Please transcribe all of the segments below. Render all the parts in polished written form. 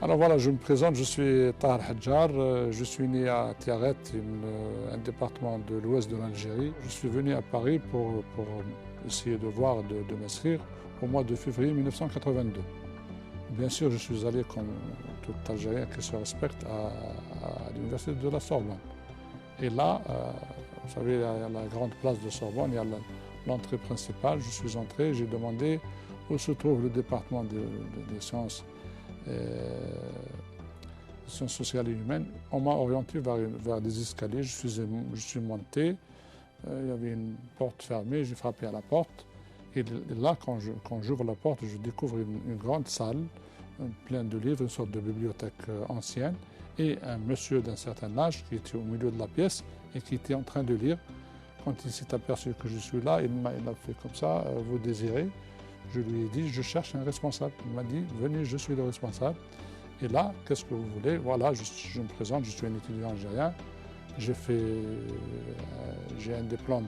Alors voilà, je me présente, je suis Tahar Hadjar, je suis né à Tiaret, un département de l'ouest de l'Algérie. Je suis venu à Paris pour essayer de voir, de m'inscrire au mois de février 1982. Bien sûr, je suis allé comme tout Algérien qui se respecte à l'université de la Sorbonne. Et là, vous savez, il y a la grande place de Sorbonne, il y a l'entrée principale. Je suis entré, j'ai demandé où se trouve le département des sciences sociales et humaines. On m'a orienté vers des escaliers, je suis monté, il y avait une porte fermée, j'ai frappé à la porte. Et là, quand j'ouvre la porte, je découvre une grande salle pleine de livres, une sorte de bibliothèque ancienne, et un monsieur d'un certain âge qui était au milieu de la pièce et qui était en train de lire. Quand il s'est aperçu que je suis là, il a fait comme ça, vous désirez? Je lui ai dit, je cherche un responsable. Il m'a dit, venez, je suis le responsable. Et là, qu'est-ce que vous voulez? Voilà, je me présente, je suis un étudiant algérien. J'ai un diplôme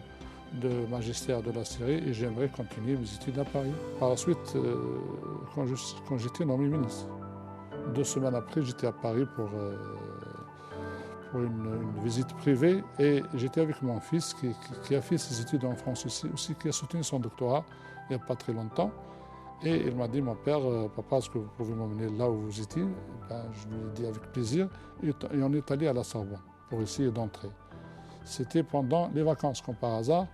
de magistère de la Syrie et j'aimerais continuer mes études à Paris. Par la suite, quand j'étais nommé ministre, 2 semaines après, j'étais à Paris pour une visite privée et j'étais avec mon fils qui a fait ses études en France aussi, qui a soutenu son doctorat il n'y a pas très longtemps. Et il m'a dit, mon père, papa, est-ce que vous pouvez m'emmener là où vous étiez? Je lui ai dit avec plaisir et on est allé à la Sorbonne pour essayer d'entrer. C'était pendant les vacances, comme par hasard.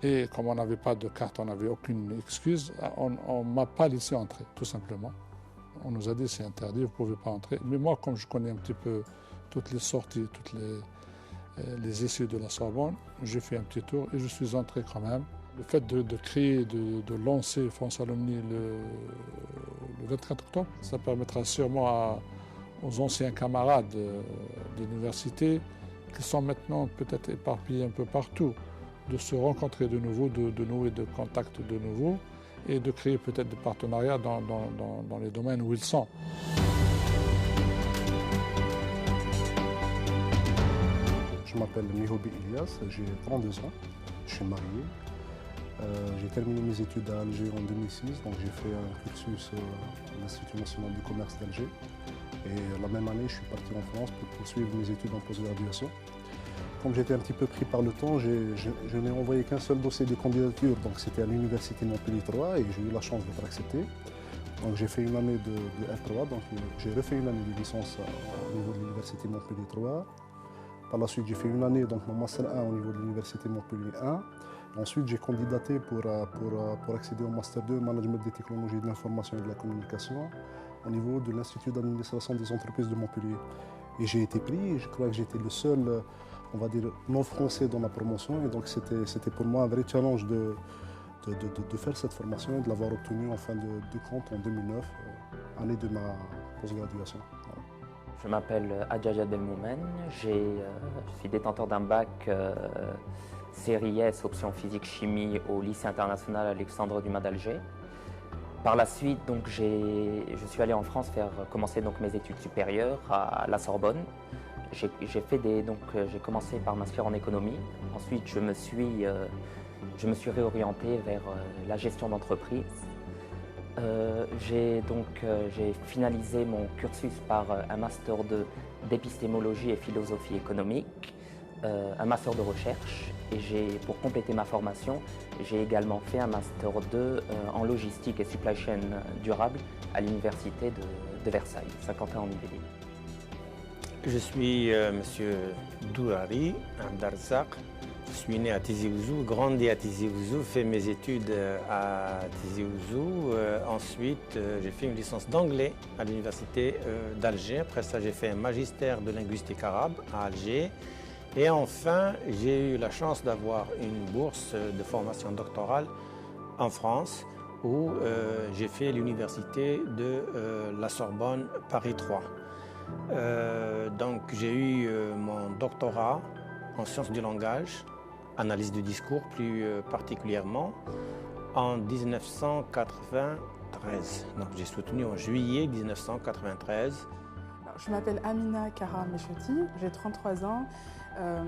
Et comme on n'avait pas de carte, on n'avait aucune excuse, on ne m'a pas laissé entrer, tout simplement. On nous a dit c'est interdit, vous ne pouvez pas entrer. Mais moi, comme je connais un petit peu toutes les sorties, toutes les issues de la Sorbonne, j'ai fait un petit tour et je suis entré quand même. Le fait de créer, de lancer France Alumni le 24 octobre, ça permettra sûrement aux anciens camarades de l'université qui sont maintenant peut-être éparpillés un peu partout, de se rencontrer de nouveau, de nouer de contacts de nouveau et de créer peut-être des partenariats dans les domaines où ils sont. Je m'appelle Mihoubi Ilyas, j'ai 32 ans, je suis marié. J'ai terminé mes études à Alger en 2006, donc j'ai fait un cursus à l'Institut national du commerce d'Alger. Et la même année, je suis parti en France pour poursuivre mes études en post-graduation. Comme j'étais un petit peu pris par le temps, je n'ai envoyé qu'un seul dossier de candidature, donc c'était à l'université Montpellier 3 et j'ai eu la chance d'être accepté. Donc j'ai fait une année de R3, donc j'ai refait une année de licence au niveau de l'université Montpellier 3. Par la suite, j'ai fait une année, donc mon master 1 au niveau de l'université Montpellier 1. Ensuite, j'ai candidaté pour accéder au master 2 management des technologies de l'information et de la communication au niveau de l'Institut d'administration des entreprises de Montpellier. Et j'ai été pris, et je crois que j'étais le seul, on va dire, non-français dans la promotion. Et donc c'était pour moi un vrai challenge de faire cette formation et de l'avoir obtenue en fin de compte en 2009, année de ma post-graduation. Voilà. Je m'appelle Adjaja Belmoumen, je suis détenteur d'un bac série S, option physique-chimie au lycée international Alexandre Dumas d'Alger. Par la suite, donc, je suis allé en France commencer donc, mes études supérieures à la Sorbonne. J'ai commencé par m'inscrire en économie. Ensuite, je me suis réorienté vers la gestion d'entreprise. J'ai finalisé mon cursus par un master d'épistémologie et philosophie économique, un master de recherche. Et pour compléter ma formation, j'ai également fait un master 2 en logistique et supply chain durable à l'université de Versailles, Saint-Quentin-en-Yvelines. Je suis monsieur Dourari Abdarzak. Je suis né à Tizi Ouzou, grandi à Tizi Ouzou, fait mes études à Tizi Ouzou. Ensuite, j'ai fait une licence d'anglais à l'université d'Alger. Après ça, j'ai fait un magistère de linguistique arabe à Alger. Et enfin, j'ai eu la chance d'avoir une bourse de formation doctorale en France où j'ai fait l'université de la Sorbonne Paris 3. Donc j'ai eu mon doctorat en sciences du langage, analyse du discours plus particulièrement, en 1993. Donc j'ai soutenu en juillet 1993. Je m'appelle Amina Kara Mechoti, j'ai 33 ans.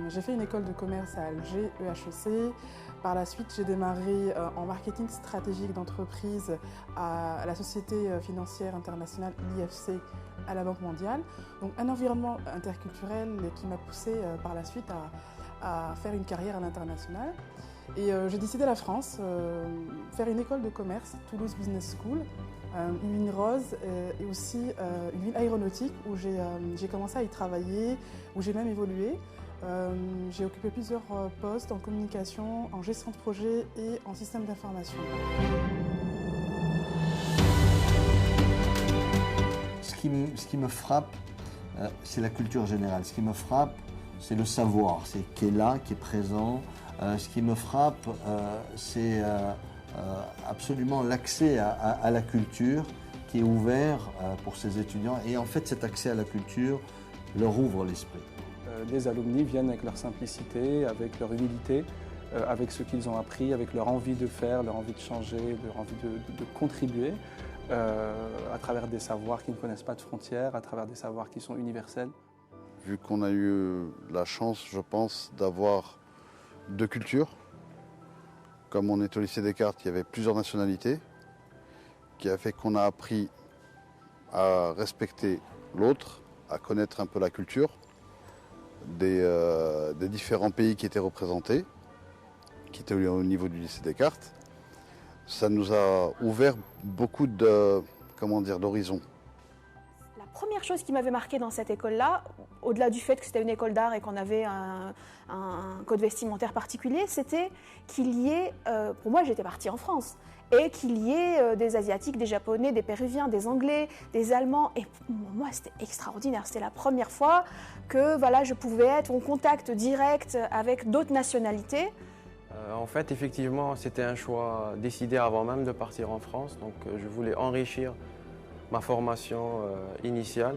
J'ai fait une école de commerce à Alger, EHEC. Par la suite, j'ai démarré en marketing stratégique d'entreprise à la Société financière internationale, l'IFC, à la Banque mondiale. Donc un environnement interculturel qui m'a poussé par la suite à faire une carrière à l'international. Et j'ai décidé la France, faire une école de commerce, Toulouse Business School, une ligne rose et aussi une ligne aéronautique où j'ai commencé à y travailler, où j'ai même évolué. J'ai occupé plusieurs postes en communication, en gestion de projet et en système d'information. Ce qui me frappe, c'est la culture générale. Ce qui me frappe, c'est le savoir, c'est qui est là, qui est présent. Ce qui me frappe, c'est absolument l'accès à la culture qui est ouvert pour ces étudiants. Et en fait, cet accès à la culture leur ouvre l'esprit. Les alumni viennent avec leur simplicité, avec leur humilité, avec ce qu'ils ont appris, avec leur envie de faire, leur envie de changer, leur envie de contribuer à travers des savoirs qui ne connaissent pas de frontières, à travers des savoirs qui sont universels. Vu qu'on a eu la chance, je pense, d'avoir deux cultures, comme on est au lycée Descartes, il y avait plusieurs nationalités, qui a fait qu'on a appris à respecter l'autre, à connaître un peu la culture des différents pays qui étaient représentés, qui étaient au niveau du lycée Descartes. Ça nous a ouvert beaucoup d'horizons. La première chose qui m'avait marquée dans cette école-là, au-delà du fait que c'était une école d'art et qu'on avait un code vestimentaire particulier, c'était qu'il y ait, pour moi j'étais partie en France, et qu'il y ait des Asiatiques, des Japonais, des Péruviens, des Anglais, des Allemands. Et pour moi c'était extraordinaire, c'était la première fois que voilà, je pouvais être en contact direct avec d'autres nationalités. En fait, effectivement, c'était un choix décidé avant même de partir en France, donc je voulais enrichir ma formation initiale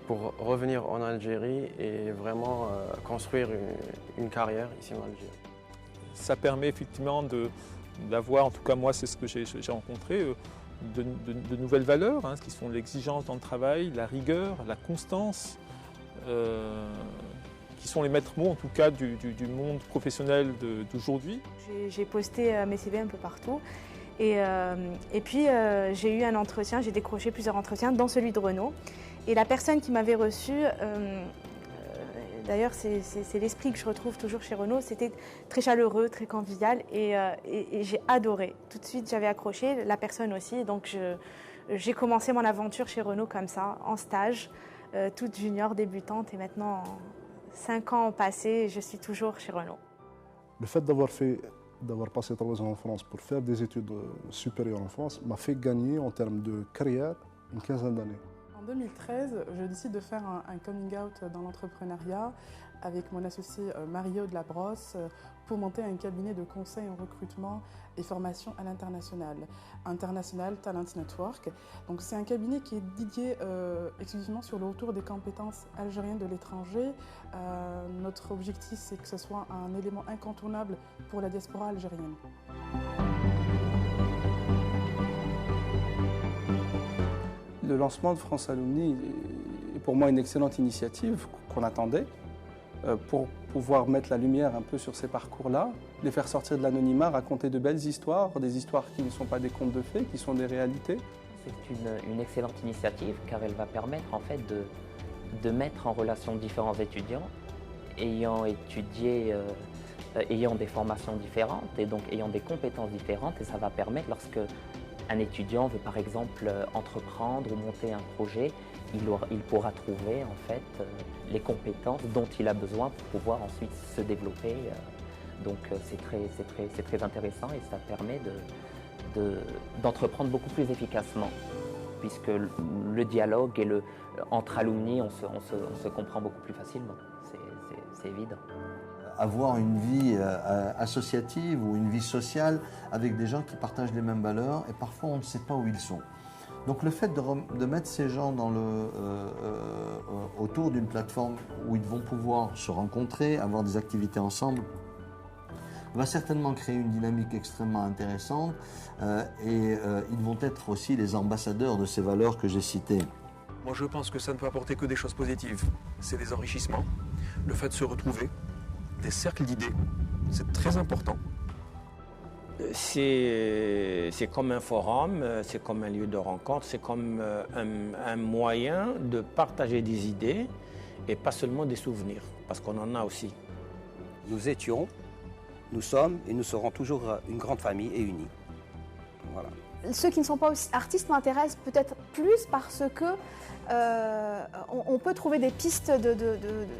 pour revenir en Algérie et vraiment construire une carrière ici en Algérie. Ça permet effectivement d'avoir, en tout cas moi c'est ce que j'ai rencontré, de nouvelles valeurs, hein, qui sont l'exigence dans le travail, la rigueur, la constance, qui sont les maîtres mots en tout cas du monde professionnel d'aujourd'hui. J'ai posté mes CV un peu partout. Et puis j'ai eu un entretien, j'ai décroché plusieurs entretiens, dont celui de Renault. Et la personne qui m'avait reçue, d'ailleurs c'est l'esprit que je retrouve toujours chez Renault, c'était très chaleureux, très convivial et j'ai adoré. Tout de suite j'avais accroché, la personne aussi, donc j'ai commencé mon aventure chez Renault comme ça, en stage, toute junior, débutante et maintenant 5 ans ont passé et je suis toujours chez Renault. Le fait d'avoir passé 3 ans en France pour faire des études supérieures en France m'a fait gagner en termes de carrière une quinzaine d'années. En 2013, je décide de faire un coming out dans l'entrepreneuriat avec mon associé Mario de la Brosse pour monter un cabinet de conseil en recrutement et formation à l'international, International Talent Network. Donc c'est un cabinet qui est dédié exclusivement sur le retour des compétences algériennes de l'étranger. Notre objectif, c'est que ce soit un élément incontournable pour la diaspora algérienne. Le lancement de France Alumni est pour moi une excellente initiative qu'on attendait pour pouvoir mettre la lumière un peu sur ces parcours-là, les faire sortir de l'anonymat, raconter de belles histoires, des histoires qui ne sont pas des contes de fées, qui sont des réalités. C'est une excellente initiative car elle va permettre en fait de mettre en relation différents étudiants ayant étudié, ayant des formations différentes et donc ayant des compétences différentes et ça va permettre lorsque un étudiant veut par exemple entreprendre ou monter un projet, il pourra trouver en fait les compétences dont il a besoin pour pouvoir ensuite se développer. Donc c'est très intéressant et ça permet d'entreprendre beaucoup plus efficacement puisque le dialogue et entre alumni, on se comprend beaucoup plus facilement, c'est évident. Avoir une vie associative ou une vie sociale avec des gens qui partagent les mêmes valeurs et parfois on ne sait pas où ils sont. Donc le fait de mettre ces gens autour d'une plateforme où ils vont pouvoir se rencontrer, avoir des activités ensemble, va certainement créer une dynamique extrêmement intéressante et ils vont être aussi les ambassadeurs de ces valeurs que j'ai citées. Moi je pense que ça ne peut apporter que des choses positives. C'est des enrichissements, le fait de se retrouver, des cercles d'idées. C'est très important. C'est comme un forum, c'est comme un lieu de rencontre, c'est comme un moyen de partager des idées et pas seulement des souvenirs, parce qu'on en a aussi. Nous étions, nous sommes et nous serons toujours une grande famille et unie. Voilà. Ceux qui ne sont pas aussi artistes m'intéressent peut-être plus parce que on peut trouver des pistes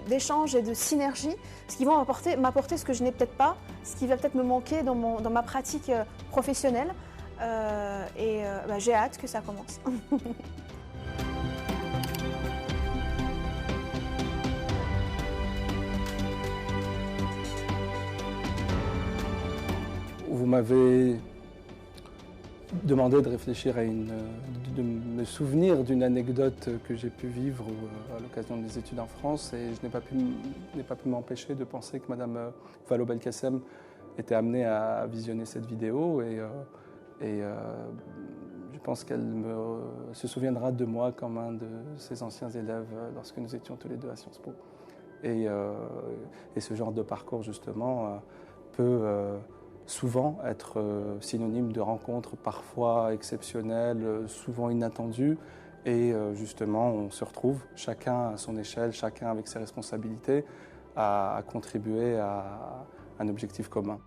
d'échange et de synergie, ce qui vont m'apporter ce que je n'ai peut-être pas, ce qui va peut-être me manquer dans ma pratique professionnelle. J'ai hâte que ça commence. Vous m'avez demandé de réfléchir de me souvenir d'une anecdote que j'ai pu vivre à l'occasion de mes études en France, et je n'ai pas pu m'empêcher de penser que Madame Valo Belkacem était amenée à visionner cette vidéo, et je pense qu'elle se souviendra de moi comme un de ses anciens élèves lorsque nous étions tous les deux à Sciences Po. Et ce genre de parcours justement peut souvent être synonyme de rencontres parfois exceptionnelles, souvent inattendues, et justement on se retrouve chacun à son échelle, chacun avec ses responsabilités, à contribuer à un objectif commun.